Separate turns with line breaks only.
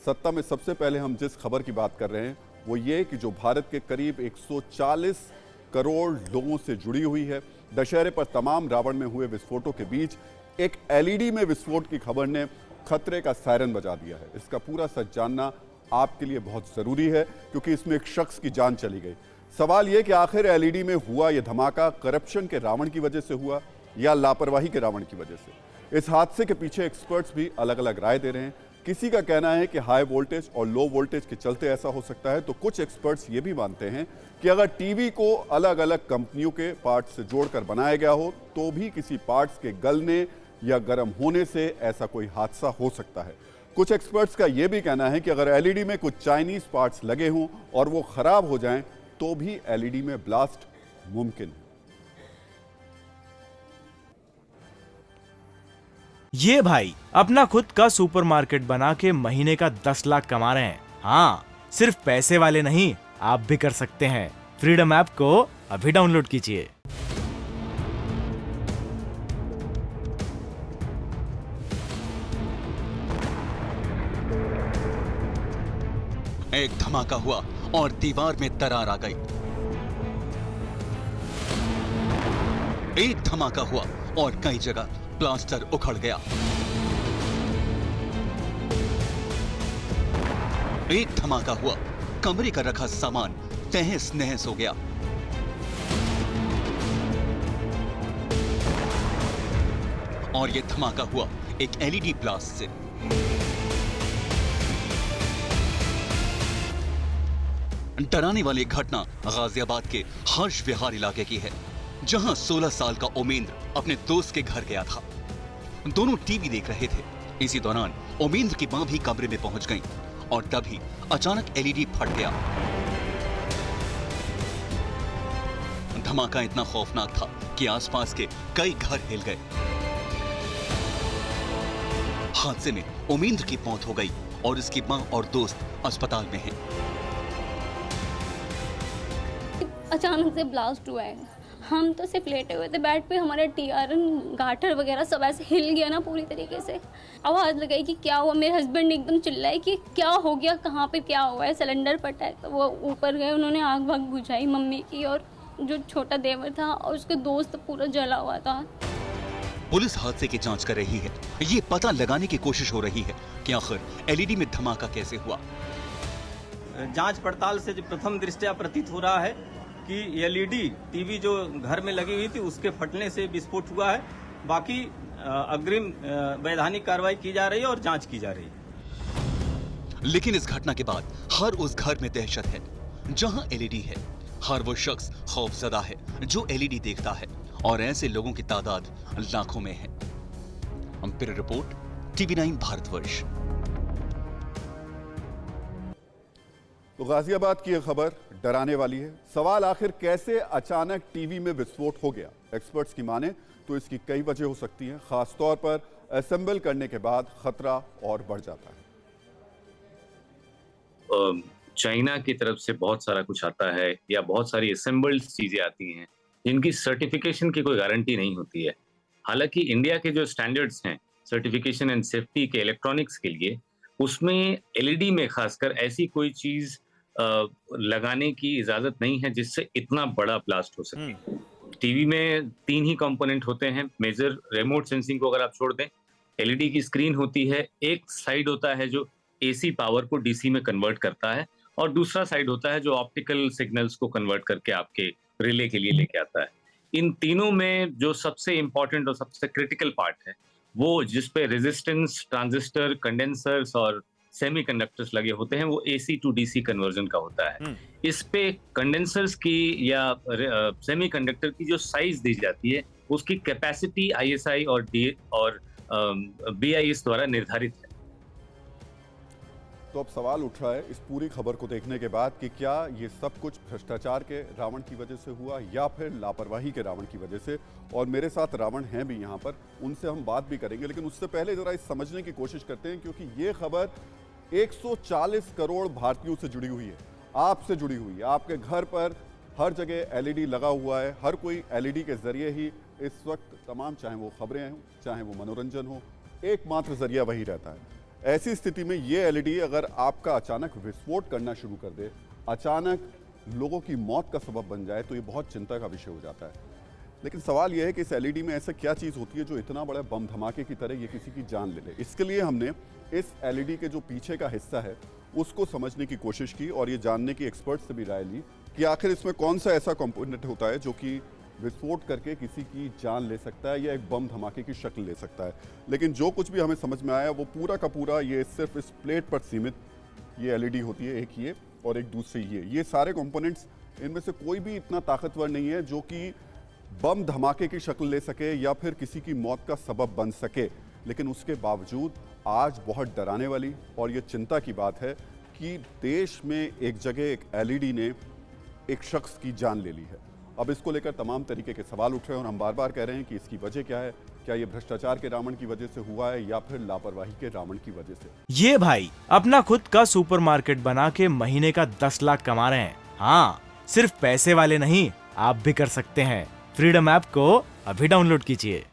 सत्ता में सबसे पहले हम जिस खबर की बात कर रहे हैं वो ये कि जो भारत के करीब 140 करोड़ लोगों से जुड़ी हुई है। दशहरे पर तमाम रावण में हुए विस्फोटों के बीच एक एलईडी में विस्फोट की खबर ने खतरे का सायरन बजा दिया है। इसका पूरा सच जानना आपके लिए बहुत जरूरी है क्योंकि इसमें एक शख्स की जान चली गई। सवाल यह कि आखिर एलईडी में हुआ यह धमाका करप्शन के रावण की वजह से हुआ या लापरवाही के रावण की वजह से। इस हादसे के पीछे एक्सपर्ट्स भी अलग अलग राय दे रहे हैं। किसी का कहना है कि हाई वोल्टेज और लो वोल्टेज के चलते ऐसा हो सकता है, तो कुछ एक्सपर्ट्स ये भी मानते हैं कि अगर टीवी को अलग अलग कंपनियों के पार्ट्स से जोड़कर बनाया गया हो तो भी किसी पार्ट्स के गलने या गर्म होने से ऐसा कोई हादसा हो सकता है। कुछ एक्सपर्ट्स का यह भी कहना है कि अगर एलईडी में कुछ चाइनीज पार्ट्स लगे हों और वो खराब हो जाएं तो भी एलईडी में ब्लास्ट मुमकिन है।
ये भाई अपना खुद का सुपरमार्केट बना के महीने का 10 लाख कमा रहे हैं। हाँ, सिर्फ पैसे वाले नहीं, आप भी कर सकते हैं। फ्रीडम ऐप को अभी डाउनलोड कीजिए।
एक धमाका हुआ और दीवार में दरार आ गई। एक धमाका हुआ और कई जगह प्लास्टर उखड़ गया। एक धमाका हुआ, कमरे का रखा सामान तहस नहस हो गया। और यह धमाका हुआ एक एलईडी ब्लास्ट से। डराने वाली घटना गाजियाबाद के हर्ष विहार इलाके की है, जहां 16 साल का उमेंद्र अपने दोस्त के घर गया था। दोनों टीवी देख रहे थे। इसी दौरान उमेंद्र की मां भी कमरे में पहुंच गई और तभी अचानक एलईडी फट गया। धमाका इतना खौफनाक था कि आसपास के कई घर हिल गए। हादसे में उमेंद्र की मौत हो गई और उसकी मां और दोस्त अस्पताल में हैं।
अचानक से ब्लास्ट हुआ है। हम तो सिर्फ लेटे हुए थे बेड पे, हमारे टीआरएन गाटर वगैरह सब ऐसे हिल गया ना पूरी तरीके से। आवाज़ लगाई कि क्या हुआ। मेरे हस्बैंड एकदम चिल्लाए कि क्या हो गया, कहाँ पे क्या हुआ है, सिलेंडर फटा है। तो वो ऊपर गए, उन्होंने आग भाग बुझाई मम्मी की, और जो छोटा देवर था और उसके दोस्त पूरा जला हुआ था।
पुलिस हादसे की जांच कर रही है। ये पता लगाने की कोशिश हो रही है कि आखिर एलईडी में धमाका कैसे हुआ।
जांच पड़ताल से जो प्रथम दृष्टया प्रतीत हो रहा है कि एलईडी टीवी जो घर में लगी हुई थी उसके फटने से विस्फोट हुआ है। बाकी अग्रिम वैधानिक कार्रवाई की जा रही है और जांच की जा रही है।
लेकिन इस घटना के बाद हर उस घर में दहशत है जहां एलईडी है। हर वो शख्स खौफजदा है जो एलईडी देखता है और ऐसे लोगों की तादाद लाखों में है। Bureau report, TV9 Bharatvarsh.
तो गाजियाबाद की यह खबर डराने वाली है। सवाल आखिर कैसे अचानक टीवी में विस्फोट हो गया। एक्सपर्ट्स की माने तो इसकी कई वजह हो सकती हैं, खासतौर पर असेंबल करने के बाद खतरा और बढ़ जाता है।
चाइना की तरफ से बहुत सारा कुछ आता है या बहुत सारी असेंबल्ड चीजें आती हैं जिनकी सर्टिफिकेशन की कोई गारंटी नहीं होती है। हालांकि इंडिया के जो स्टैंडर्ड्स हैं सर्टिफिकेशन एंड सेफ्टी के इलेक्ट्रॉनिक्स के लिए, उसमें एलईडी में खासकर ऐसी कोई चीज लगाने की इजाजत नहीं है जिससे इतना बड़ा ब्लास्ट हो सके। टीवी में 3 ही कंपोनेंट होते हैं मेजर। रिमोट सेंसिंग को अगर आप छोड़ दें, एलईडी की स्क्रीन होती है, एक साइड होता है जो एसी पावर को डीसी में कन्वर्ट करता है और दूसरा साइड होता है जो ऑप्टिकल सिग्नल्स को कन्वर्ट करके आपके रिले के लिए लेके आता है। इन तीनों में जो सबसे इंपॉर्टेंट और सबसे क्रिटिकल पार्ट है वो जिसपे रेजिस्टेंस, ट्रांजिस्टर, कंडेंसर्स और सेमीकंडक्टर्स लगे होते हैं, वो एसी टू डीसी कन्वर्जन का होता है। इस पे कंडेंसर्स की या सेमीकंडक्टर की जो साइज दी जाती है उसकी कैपेसिटी आईएसआई और बीआईएस द्वारा निर्धारित है।
तो अब सवाल उठ रहा है इस पूरी खबर को देखने के बाद कि क्या ये सब कुछ भ्रष्टाचार के रावण की वजह से हुआ या फिर लापरवाही के रावण की वजह से। और मेरे साथ रावण हैं भी यहाँ पर, उनसे हम बात भी करेंगे, लेकिन उससे पहले जरा इस समझने की कोशिश करते हैं क्योंकि ये खबर 140 करोड़ भारतीयों से जुड़ी हुई है, आपसे जुड़ी हुई है। आपके घर पर हर जगह एलईडी लगा हुआ है, हर कोई एलईडी के जरिए ही इस वक्त तमाम, चाहे वो खबरें हों चाहे वो मनोरंजन हो, एकमात्र जरिया वही रहता है। ऐसी स्थिति में ये एलईडी अगर आपका अचानक विस्फोट करना शुरू कर दे, अचानक लोगों की मौत का सबब बन जाए, तो ये बहुत चिंता का विषय हो जाता है। लेकिन सवाल यह है कि इस एलईडी में ऐसा क्या चीज़ होती है जो इतना बड़ा बम धमाके की तरह ये किसी की जान ले ले। इसके लिए हमने इस एलईडी के जो पीछे का हिस्सा है उसको समझने की कोशिश की और ये जानने की एक्सपर्ट से भी राय ली कि आखिर इसमें कौन सा ऐसा कंपोनेंट होता है जो कि विस्फोट करके किसी की जान ले सकता है या एक बम धमाके की शक्ल ले सकता है। लेकिन जो कुछ भी हमें समझ में आया वो पूरा का पूरा ये सिर्फ इस प्लेट पर सीमित ये एलईडी होती है, एक ये और एक दूसरी ये सारे कंपोनेंट्स, इनमें से कोई भी इतना ताकतवर नहीं है जो कि बम धमाके की शक्ल ले सके या फिर किसी की मौत का सबब बन सके। लेकिन उसके बावजूद आज बहुत डराने वाली और ये चिंता की बात है कि देश में एक जगह एक एलईडी ने एक शख्स की जान ले ली है। अब इसको लेकर तमाम तरीके के सवाल उठ रहे हैं और हम बार बार कह रहे हैं कि इसकी वजह क्या है। क्या ये भ्रष्टाचार के रावण की वजह से हुआ है या फिर लापरवाही के रावण की वजह से?
ये भाई अपना खुद का सुपरमार्केट बना के महीने का 10 लाख कमा रहे हैं। हाँ, सिर्फ पैसे वाले नहीं, आप भी कर सकते हैं। फ्रीडम ऐप को अभी डाउनलोड कीजिए।